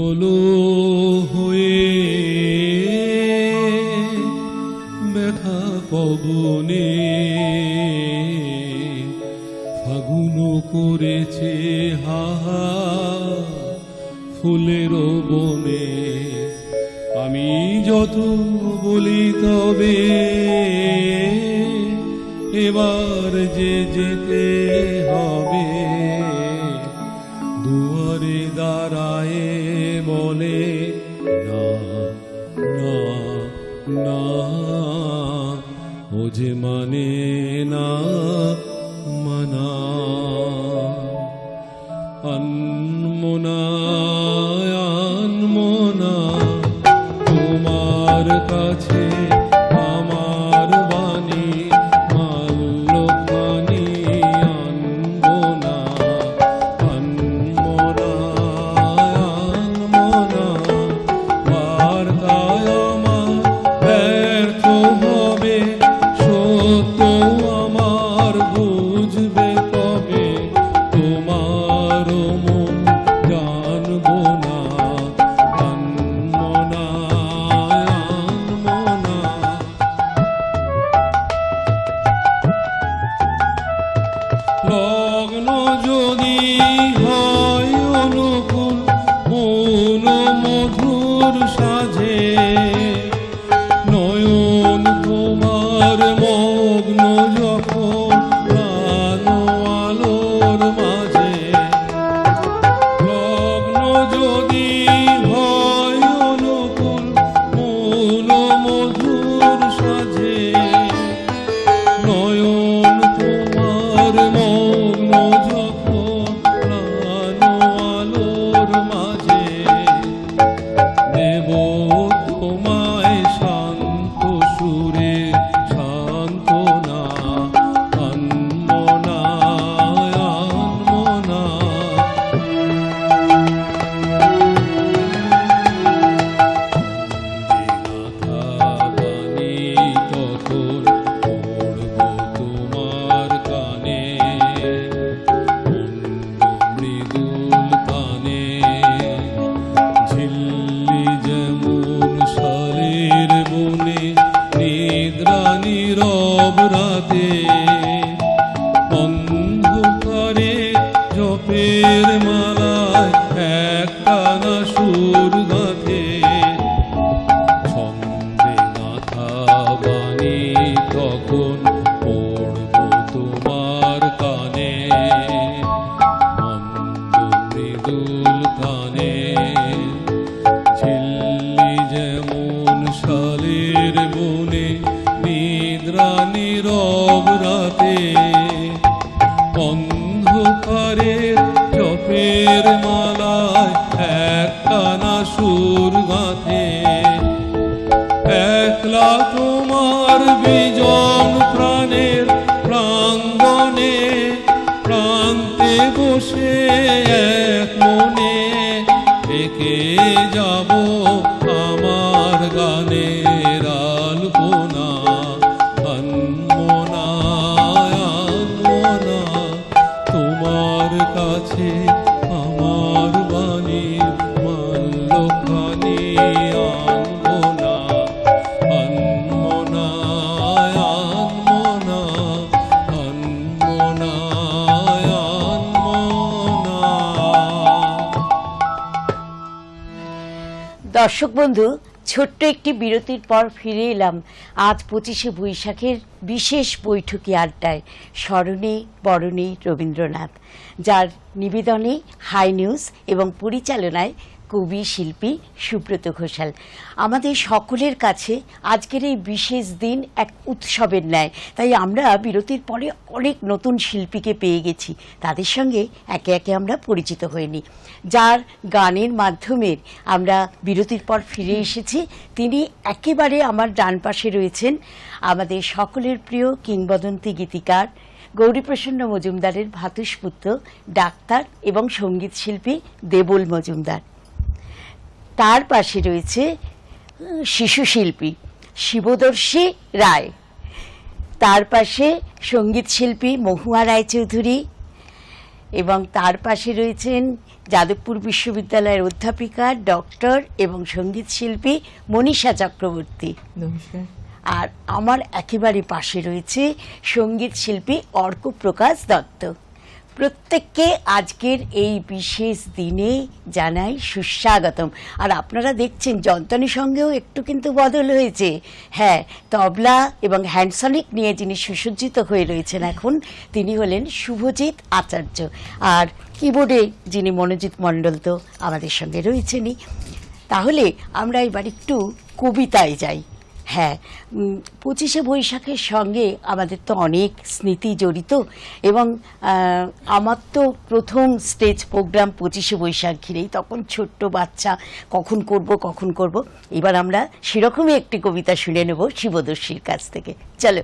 হলো হয়ে ব্যথা পবনে ফাগুন করেছে হাহা ফুলের বনে। আমি যত বলি তবে এবার যে যেতে হবে, দুয়ারে দাঁড়ায়ে বলে না না না, ও যে মানে না মানা। আনমনা আনমনা তোমার কাছে আমার বাণী মাল্যখানি আনবো না। আনমনা আনমনা বার্তায় আমার ব্যর্থ হবে, সত্য আমার বুঝবে কবে, তোমার মন জানবো না। আনমনা আনমনা লগ্ন যদি হয় অনুকূল মন মধুর সাজে, নয়ন তোমার মগ্ন যখন প্রাণ আলোর মাঝে। লগ্ন যদি হয় অনুকূল মন মধুর সাজে, নয়ন তোমার মগ্ন যখন প্রাণ আলোর মাঝে। দেব তোমায় শান্ত সুরে সান্ত্বনা। আনমনা আনমনা বাণী তখন পড়ব তোমার কানে, মৃদুল কানে ঝিল্লি যেমন শালের বনে নিদ্রা নীরব রাতে। অন্ধকারে জপের মালায় একটানা সুর গাঁথে, ছন্দে গাঁথা বাণী তখন পড়ব তোমার কানে, মন্দ মৃদুল কানে ঝিল্লি যেমন শালের বনে নিদ্রা নীরব রাতে। অন্ধকারের জপের মালায় একটানা সুর গাঁথে, একলা তোমার বিজন প্রাণের প্রাঙ্গণে প্রান্তে বসে এক মনে একে যাব আমার গানের আলপনা। আনমনা আনমনা তোমার কাছে আমার বাণী মাল্যখানি আনবো না। আনমনা আনমনা আনমনা আনমনা। দর্শক বন্ধু, ছোট্ট একটি বিরতির পর ফিরে এলাম আজ 25শে বৈশাখের বিশেষ বৈঠকি আড্ডায় স্মরণে বরণে রবীন্দ্রনাথ, যার নিবেদনে হাই নিউজ এবং পরিচালনায় কবি শিল্পী সুব্রত ঘোষাল। আমাদের সকলের কাছে আজকের এই বিশেষ দিন এক উৎসবের ন্যায়, তাই আমরা বিরতির পরে অনেক নতুন শিল্পীকে পেয়ে গেছি, তাদের সঙ্গে একে একে আমরা পরিচিত হয়ে নিই। যার গানের মাধ্যমে আমরা বিরতির পর ফিরে এসেছি, তিনি একেবারে আমার ডান পাশে রয়েছেন আমাদের সকলের প্রিয় কিংবদন্তি গীতিকার গৌরীপ্রসন্ন মজুমদারের ভ্রাতুষ্পুত্র ডাক্তার এবং সঙ্গীত শিল্পী দেবল মজুমদার। তার পাশে রয়েছে শিশু শিল্পী শিবদর্শী রায়, তার পাশে সঙ্গীত শিল্পী মহুয়া রায়চৌধুরী, এবং তার পাশে রয়েছেন যাদবপুর বিশ্ববিদ্যালয়ের অধ্যাপিকা, ডক্টর এবং সঙ্গীত শিল্পী মনীষা চক্রবর্তী। নমস্কার। আর আমার একেবারে পাশে রয়েছে সঙ্গীত শিল্পী অর্কপ্রকাশ দত্ত। প্রত্যেককে আজকের এই বিশেষ দিনে জানাই সুস্বাগতম। আর আপনারা দেখছেন যন্ত্রণীর সঙ্গেও একটু কিন্তু বদল হয়েছে। হ্যাঁ, তবলা এবং হ্যান্ডসনিক নিয়ে যিনি সুসজ্জিত হয়ে রয়েছেন এখন, তিনি হলেন শুভজিৎ আচার্য। আর কিবোর্ডে যিনি মনোজিৎ মণ্ডল তো আমাদের সঙ্গে রয়েছেনই। তাহলে আমরা এবার একটু কবিতায় যাই। হ্যাঁ, 25শে বৈশাখের সঙ্গে আমাদের তো অনেক স্মৃতি জড়িত, এবং আমার তো প্রথম স্টেজ প্রোগ্রাম 25শে বৈশাখ ঘিরেই, তখন ছোট্ট বাচ্চা, কখন করব। এবার আমরা সেরকমই একটি কবিতা শুনে নেব শিবদর্শীর কাছ থেকে। চলো।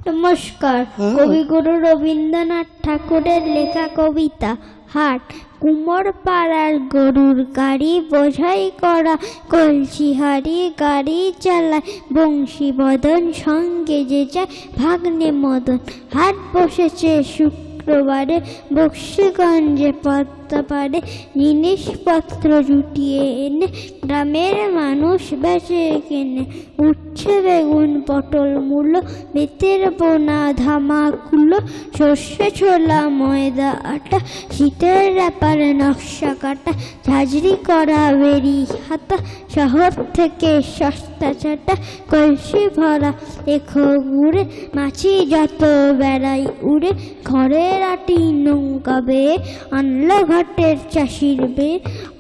নমস্কার। কবিগুরু রবীন্দ্রনাথ ঠাকুরের লেখা কবিতা হাট। কুমোর পাড়ার গরুর গাড়ি বোঝাই করা, কলসি হাড়ি গাড়ি চালায়, বংশী বদন সঙ্গে যে যায় ভাগ্নে মদন। হাট বসেছে শুক্রবারে, বক্সিগঞ্জে পদ্মা পাড়ে, জিনিসপত্র জুটিয়ে এনে গ্রামের মানুষ বেচে কেনে। উচ্ছে বেগুন পটল মূলো, বেতের বোনা ধামাকুলো, সর্ষে ছোলা ময়দা আটা, শীতের ব্যাপার নকশা কাটা, ঝাঁঝরি করা বেরি হাতা, শহর থেকে সস্তা চাটা, কলসি ভরা এখো গুড়ে, মাছি যত বেড়াই উড়ে, ঘরের আটি নৌকা বেয়ে আনলো ঘাটের চাষির বেয়ে।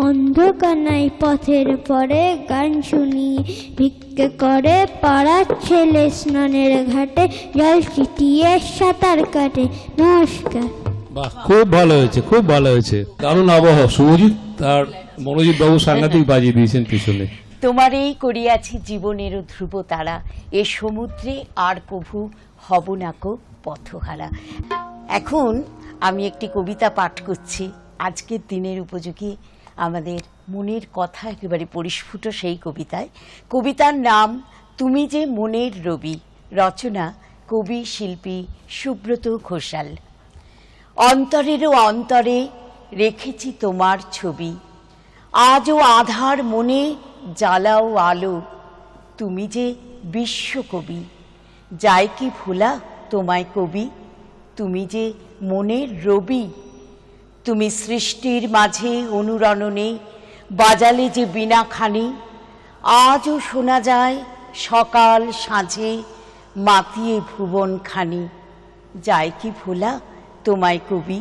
অন্ধকানায় পথের পরে গান শুনিয়ে ভিক্ষে করে পাড়ার ছেলে স্নানের ঘাটে, জল ছিটিয়ে সাঁতার কাটে। নমস্কার। বাহ, খুব ভালো হয়েছে, খুব ভালো হয়েছে। দারুণ আবহ। শুভজিৎ আর মনোজিৎ বাবু সাংঘাতিক বাজিয়ে দিয়েছেন পিছনে। তোমার এই করিয়াছি জীবনেরও ধ্রুব তারা, এ সমুদ্রে আর কভু হব নাকো পথহারা। এখন আমি একটি কবিতা পাঠ করছি, আজকের দিনের উপযোগী, আমাদের মনের কথা একেবারে পরিস্ফুট সেই কবিতায়। কবিতার নাম তুমি যে মনের রবি, রচনা কবি শিল্পী সুব্রত ঘোষাল। অন্তরেরও অন্তরে রেখেছি তোমার ছবি, আজও আধার মনে জ্বালাও আলো, তুমি যে বিশ্বকবি, যায় কি ভোলা তোমায় কবি, তুমি যে মনের রবি। তুমি সৃষ্টির মাঝে অনুরণনে বাজালে যে বীণাখানি, আজও শোনা যায় সকাল সাঁঝে মাতিয়ে ভুবনখানি, যায় কি ভোলা তোমায় কবি,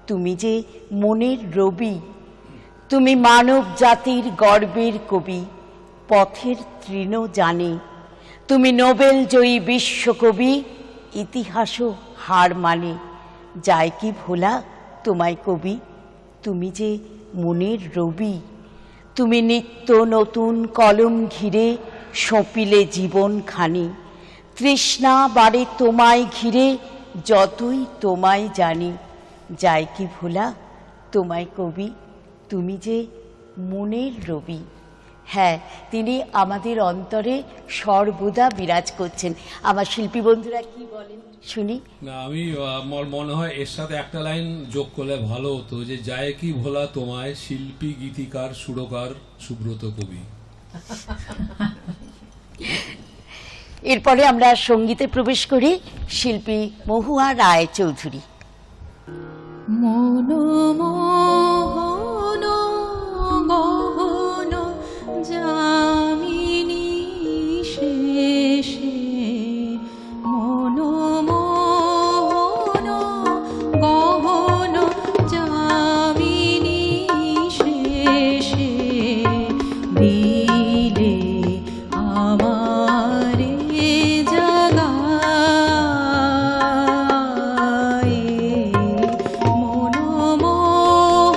তুমি যে মনের রবি। তুমি মানব জাতির গর্বের কবি, পথের তৃণ জানে, তুমি নোবেল জয়ী বিশ্বকবি, ইতিহাসও হার মানে, যায় কি ভোলা তোমায় কবি, তুমি যে মনের রবি। তুমি নিত্য নতুন কলম ঘিরে সঁপিলে জীবনখানি, তৃষ্ণা বাড়ে তোমায় ঘিরে যতই তোমায় জানি, যায় কি ভোলা তোমায় কবি, তুমি যে মনের রবি। হ্যাঁ, তিনি আমাদের অন্তরে সর্বদা বিরাজ করছেন। আমার শিল্পী বন্ধুরা কি বলেন শুনি। না, আমার মনে হয় এর সাথে একটা লাইন যোগ করলে ভালো হতো, যে যায় কি ভোলা তোমায় শিল্পী গীতিকার সুরকার সুব্রত কবি। এরপরে আমরা সঙ্গীতে প্রবেশ করি। শিল্পী মহুয়া রায় চৌধুরী। মনমোহন গহন যামিনী শেষে, মনমোহন গহন যামিনী শেষে, দিলে আমারে জাগায়, মনমোহন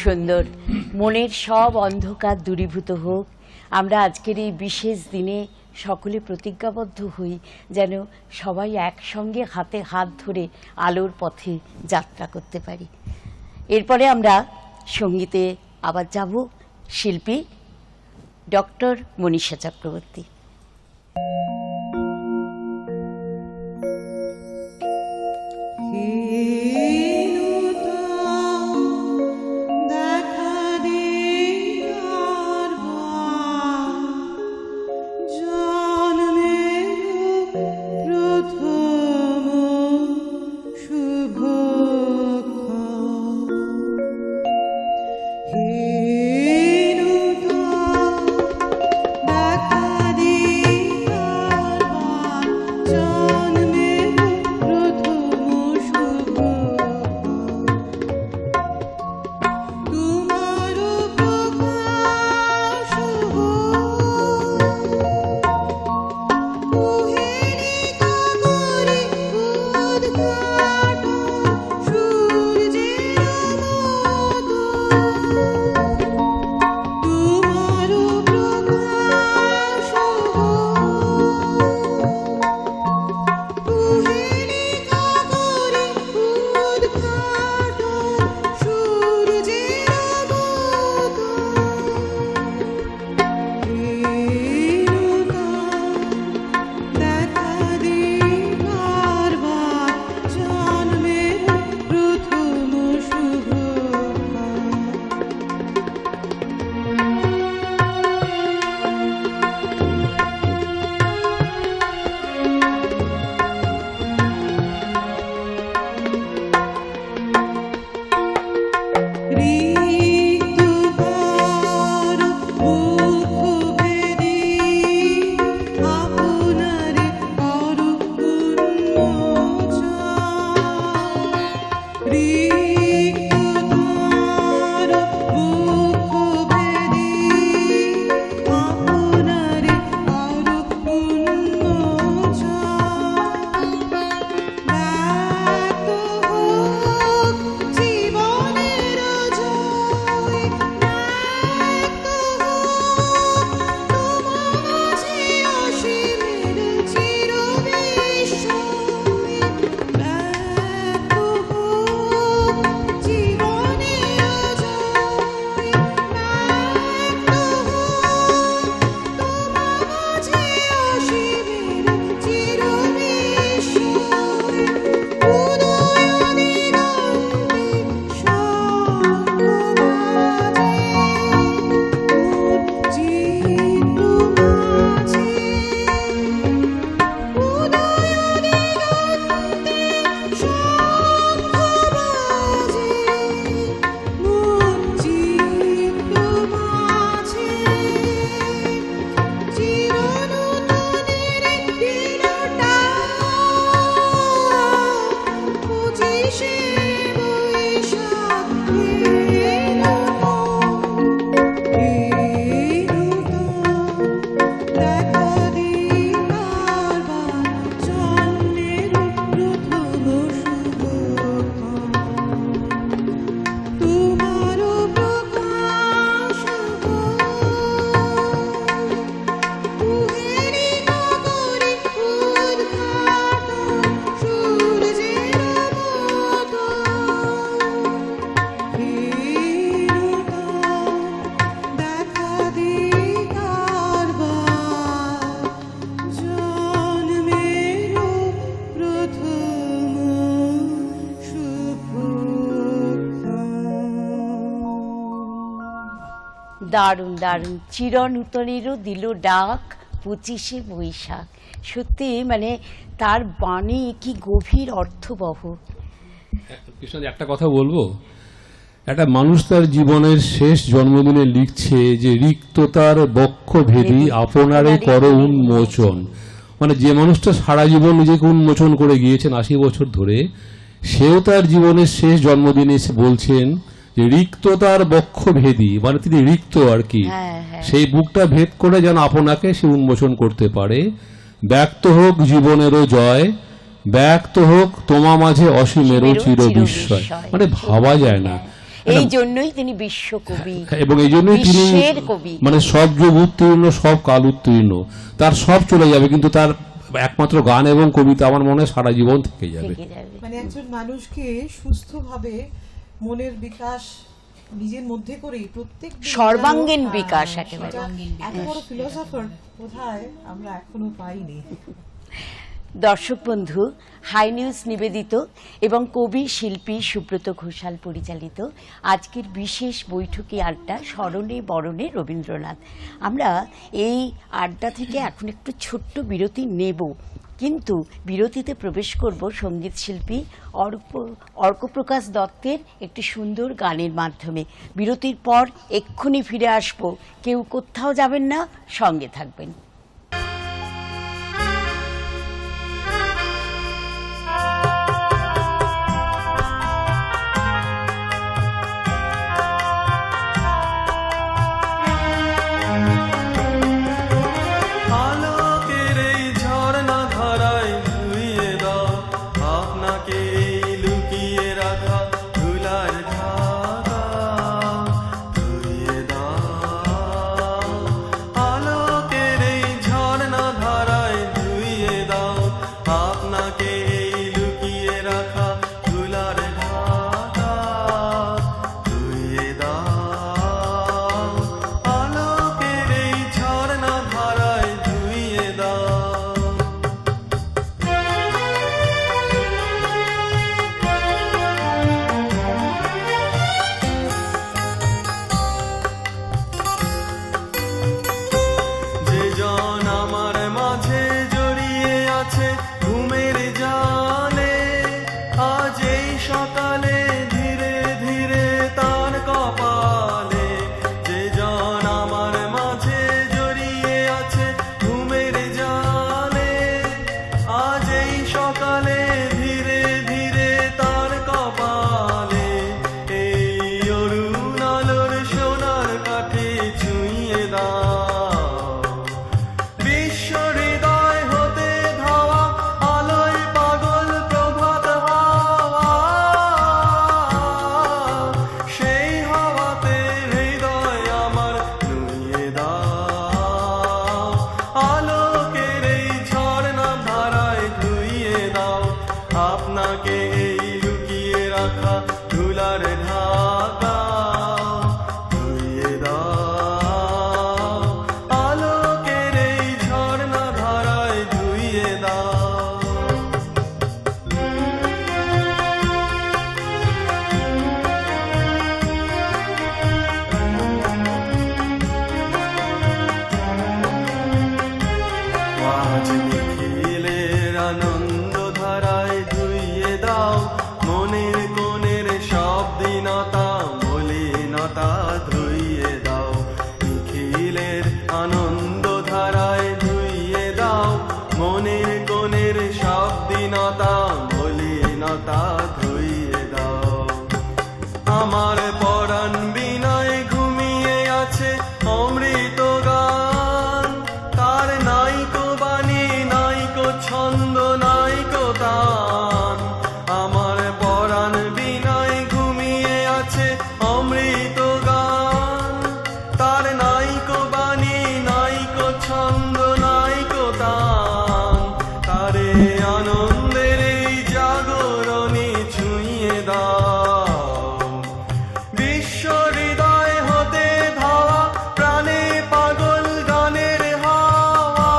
সুন্দর। মনের সব অন্ধকার দূরীভূত হোক। আমরা আজকের এই বিশেষ দিনে সকলে প্রতিজ্ঞাবদ্ধ হই যেন সবাই একসঙ্গে হাতে হাত ধরে আলোর পথে যাত্রা করতে পারি। এরপরে আমরা সঙ্গীতে আবার যাব, শিল্পী ডক্টর মনীষা চক্রবর্তী। দারুণ দারুণ। চিরনূতনেরও দিল ডাক 25শে বৈশাখ। সত্যি মানে তার বাণী কি গভীর অর্থবহ। কৃষ্ণ, একটা কথা বলবো, একটা মানুষ তার জীবনের শেষ জন্মদিনে লিখছে যে রিক্ততার বক্ষ ভেদি আপনারে কর উন্মোচন। মানে যে মানুষটা সারা জীবন নিজেকে উন্মোচন করে গিয়েছেন 80 বছর ধরে, সেও তার জীবনের শেষ জন্মদিনে এসে বলছেন যে রিক্ততার বক্ষ ভেদি, মানে তিনি রিক্ত আর কি, সেই বুকটা ভেদ করে যেন আপনাকে সে উন্মোচন করতে পারে। ব্যক্ত হোক জীবনেরও জয়, ব্যক্ত হোক তোমা মাঝে অসীমেরও চির বিস্ময়। মানে ভাবা যায় না এই জন্যই তিনি বিশ্বকবি, এবং এই জন্যই তিনি বিশ্বের কবি। মানে সব যুগ উত্তীর্ণ, সব কাল উত্তীর্ণ, তার সব চলে যাবে কিন্তু তার একমাত্র গান এবং কবিতা আমার মনে হয় সারা জীবন থেকে যাবে। থেকে যাবে। মানে একজন মানুষকে সুস্থভাবে মনের বিকাশ নিজের মধ্যে করেই প্রত্যেক দিন সর্বাঙ্গীন যেন, বিকাশ সেটা একেবারে। এত বড় ফিলোসফার কোথায় আমরা এখনো পাইনি। দর্শক বন্ধু, হাই নিউজ নিবেদিত এবং কবি শিল্পী সুব্রত ঘোষাল পরিচালিত আজকের বিশেষ বৈঠকি আড্ডা স্মরণে বরণে রবীন্দ্রনাথ। আমরা এই আড্ডা থেকে এখন একটু ছোট্ট বিরতি নেব, কিন্তু বিরতিতে প্রবেশ করব সঙ্গীত শিল্পী অর্কপ্রকাশ দত্তের একটি সুন্দর গানের মাধ্যমে। বিরতির পর এক্ষুনি ফিরে আসব, কেউ কোথাও যাবেন না, সঙ্গে থাকবেন। আলোকের এই ঝর্ণা ধারায় ধুইয়ে দাও আপনাকে লুকিয়ে রাখা ধুলার ঢাকা, ধুইয়ে দাও আলোকের এই ঝর্ণা ধারায় ধুইয়ে দাও আপনাকে লুকিয়ে রাখা ধুলার ঢাকা, ধুইয়ে দাও আলোকের এই ঝর্ণা ধারায় ধুইয়ে দাও। যে জন আমার মাঝে জড়িয়ে আছে ঘুমের জালে, আজ এই সকালে ধীরে ধীরে তার কপালে, যে জন আমার মাঝে জড়িয়ে আছে ঘুমের জালে, আজ এই সকালে ধীরে ধীরে তার কপালে, এই অরুণ আলোর সোনার কাঠে ছুঁয়ে দাও বিশ্ব হৃদয় হতে ধাওয়া আলোয় পাগল প্রভাত হাওয়া, সেই হাওয়াতে হৃদয় আমার নুয়ে দাও আলোকের এই ঝর্ণা ধারায় ধুইয়ে দাও আপনাকে এই লুকিয়ে রাখা ধুলার ঢাকা, ধুইয়ে দাও আলোকের এই ঝর্ণা ধারায় ধুইয়ে দাও। আজ নিখিলের আনন্দ ধারায় ধুইয়ে দাও মনের কোণের সব দীনতা মলিনতা, ধুইয়ে দাও নিখিলের আনন্দ ধারায় ধুইয়ে দাও মনের কোণের সব দীনতা মলিনতা, ধুইয়ে দাও আমার পরাণ বিনয় ঘুমিয়ে আছে অমৃত গান, তার নাইকো বাণী নাইকো ছন্দ নাইকো তান, আমার পরাণ বিনয় ঘুমিয়ে আছে অমৃত গান, তার নাইকো বাণী নাইকো ছন্দ নাইকো তান, তারে আনন্দের এই জাগরণী ছুঁয়ে দাও বিশ্ব হৃদয় হতে ধাওয়া প্রাণে পাগল গানের হাওয়া,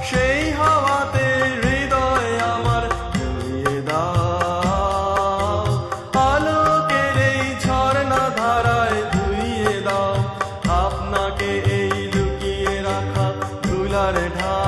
সেই হাওয়াতে হৃদয় আমার ধুইয়ে দাও আলোকের এই ঝর্ণা ধারায় ধুইয়ে দাও আপনাকে এই লুকিয়ে রাখা ধুলার ঢাকা,